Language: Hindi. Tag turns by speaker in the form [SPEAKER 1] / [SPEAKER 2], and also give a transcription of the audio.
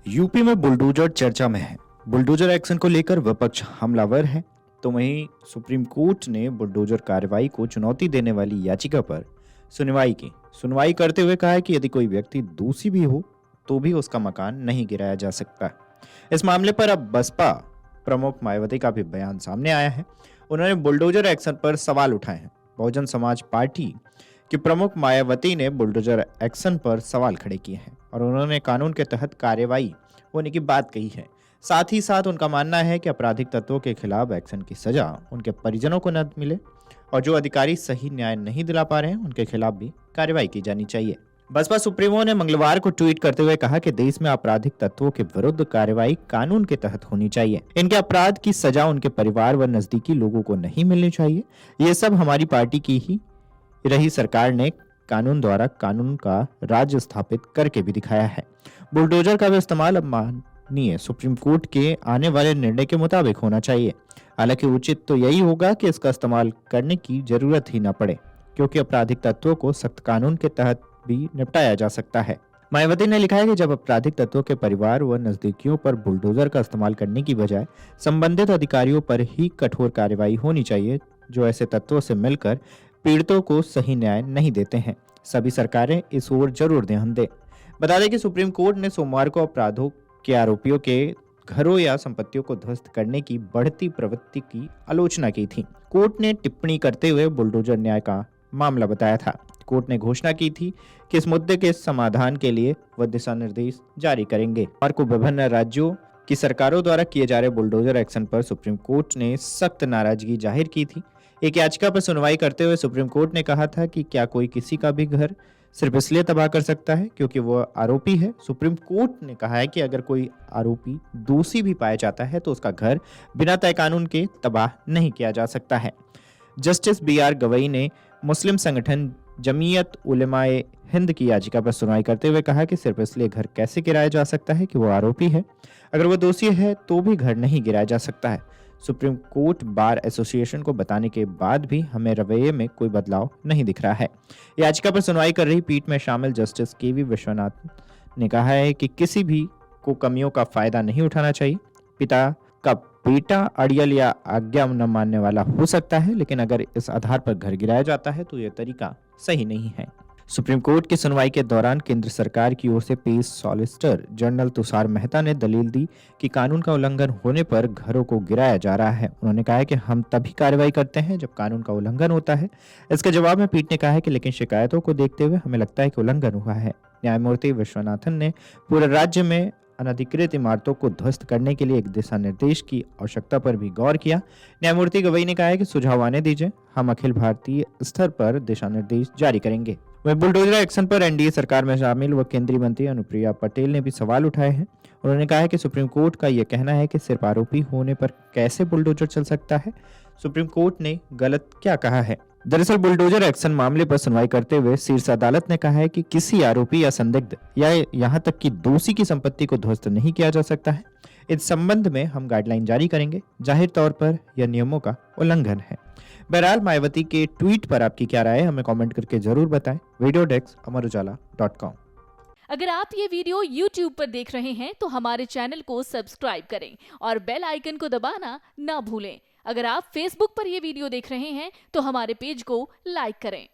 [SPEAKER 1] यूपी में बुलडोजर चर्चा में है। बुलडोजर एक्शन को लेकर विपक्ष हमलावर है, तो वहीं सुप्रीम कोर्ट ने बुलडोजर कार्रवाई को चुनौती देने वाली याचिका पर सुनवाई करते हुए कहा है कि यदि कोई व्यक्ति दोषी भी हो तो भी उसका मकान नहीं गिराया जा सकता। इस मामले पर अब बसपा प्रमुख मायावती का भी बयान सामने आया है। उन्होंने बुलडोजर एक्शन पर सवाल उठाए हैं। बहुजन समाज पार्टी कि प्रमुख मायावती ने बुलडोजर एक्शन पर सवाल खड़े किए हैं और उन्होंने कानून के तहत कार्रवाई होने की बात कही है। साथ ही साथ उनका मानना है कि आपराधिक तत्वों के खिलाफ एक्शन की सजा उनके परिजनों को न मिले और जो अधिकारी सही न्याय नहीं दिला पा रहे हैं उनके खिलाफ भी कार्रवाई की जानी चाहिए। बसपा सुप्रीमो ने मंगलवार को ट्वीट करते हुए कहा कि देश में आपराधिक तत्वों के विरुद्ध कार्रवाई कानून के तहत होनी चाहिए। इनके अपराध की सजा उनके परिवार व नजदीकी लोगों को नहीं मिलनी चाहिए। ये सब हमारी पार्टी की ही रही सरकार ने कानून द्वारा कानून का राज स्थापित करके भी दिखाया है। बुलडोजर का भी इस्तेमाल अब माननीय सुप्रीम कोर्ट के आने वाले निर्णय के मुताबिक होना चाहिए। हालांकि उचित तो यही होगा कि इसका इस्तेमाल करने की जरूरत ही न पड़े, क्योंकि आपराधिक तत्वों को सख्त कानून के तहत भी निपटाया जा सकता है। मायावती ने लिखा है कि जब आपराधिक तत्वों के परिवार व नजदीकियों पर बुलडोजर का इस्तेमाल करने की बजाय संबंधित अधिकारियों पर ही कठोर कार्रवाई होनी चाहिए, जो ऐसे तत्वों से मिलकर पीड़ितों को सही न्याय नहीं देते हैं। सभी सरकारें इस ओर जरूर ध्यान दें। बता दें कि सुप्रीम कोर्ट ने सोमवार को अपराधों के आरोपियों के घरों या संपत्तियों को ध्वस्त करने की बढ़ती प्रवृत्ति की आलोचना की थी। कोर्ट ने टिप्पणी करते हुए बुलडोजर न्याय का मामला बताया था। कोर्ट ने घोषणा की थी कि इस मुद्दे के समाधान के लिए वह दिशा निर्देश जारी करेंगे। और को विभिन्न राज्यों की सरकारों द्वारा किए जा रहे बुलडोजर एक्शन पर सुप्रीम कोर्ट ने सख्त नाराजगी जाहिर की थी। एक याचिका पर सुनवाई करते हुए सुप्रीम कोर्ट ने कहा था कि क्या कोई किसी का भी घर सिर्फ इसलिए तबाह कर सकता है क्योंकि वह आरोपी है। सुप्रीम कोर्ट ने कहा है कि अगर कोई आरोपी दोषी भी पाया जाता है तो उसका घर बिना तय कानून के तबाह नहीं किया जा सकता है। जस्टिस BR गवई ने मुस्लिम संगठन जमीयत उलेमाए हिंद की याचिका पर सुनवाई करते हुए कहा कि सिर्फ इसलिए घर कैसे गिराया जा सकता है कि वो आरोपी है, अगर वो दोषी है तो भी घर नहीं गिराया जा सकता है। सुप्रीम कोर्ट बार एसोसिएशन को बताने के बाद भी हमें रवैये में कोई बदलाव नहीं दिख रहा है। याचिका पर सुनवाई कर रही पीठ में शामिल जस्टिस KV विश्वनाथ ने कहा है कि किसी भी को कमियों का फायदा नहीं उठाना चाहिए। पिता का बेटा अड़ियल या आज्ञा न मानने वाला हो सकता है, लेकिन अगर इस आधार पर घर गिराया जाता है तो यह तरीका सही नहीं है। सुप्रीम कोर्ट की सुनवाई के दौरान केंद्र सरकार की ओर से पेश सॉलिसिटर जनरल तुषार मेहता ने दलील दी कि कानून का उल्लंघन होने पर घरों को गिराया जा रहा है। उन्होंने कहा है कि हम तभी कार्रवाई करते हैं जब कानून का उल्लंघन होता है। इसके जवाब में पीठ ने कहा है कि लेकिन शिकायतों को देखते हुए हमें लगता है कि उल्लंघन हुआ है। न्यायमूर्ति विश्वनाथन ने पूरे राज्य में अनधिकृत इमारतों को ध्वस्त करने के लिए एक दिशा निर्देश की आवश्यकता पर भी गौर किया। न्यायमूर्ति गवई ने कहा है कि सुझाव आने दीजिए, हम अखिल भारतीय स्तर पर दिशा निर्देश जारी करेंगे। वहीं बुलडोजर एक्शन पर NDA सरकार में शामिल व केंद्रीय मंत्री अनुप्रिया पटेल ने भी सवाल उठाए हैं। उन्होंने कहा है कि सुप्रीम कोर्ट का यह कहना है कि सिर्फ आरोपी होने पर कैसे बुलडोजर चल सकता है। सुप्रीम कोर्ट ने गलत क्या कहा है? दरअसल बुलडोजर एक्शन मामले पर सुनवाई करते हुए शीर्ष अदालत ने कहा है कि किसी आरोपी या संदिग्ध या यहाँ तक कि दोषी की संपत्ति को ध्वस्त नहीं किया जा सकता है। इस संबंध में हम गाइडलाइन जारी करेंगे। जाहिर तौर पर यह नियमों का उल्लंघन है। बहरहाल मायावती के ट्वीट पर आपकी क्या राय है, हमें कमेंट करके जरूर बताएं। Video desk amarujala.com।
[SPEAKER 2] अगर आप ये वीडियो YouTube पर देख रहे हैं तो हमारे चैनल को सब्सक्राइब करें और बेल आइकन को दबाना ना भूलें। अगर आप Facebook पर ये वीडियो देख रहे हैं तो हमारे पेज को लाइक करें।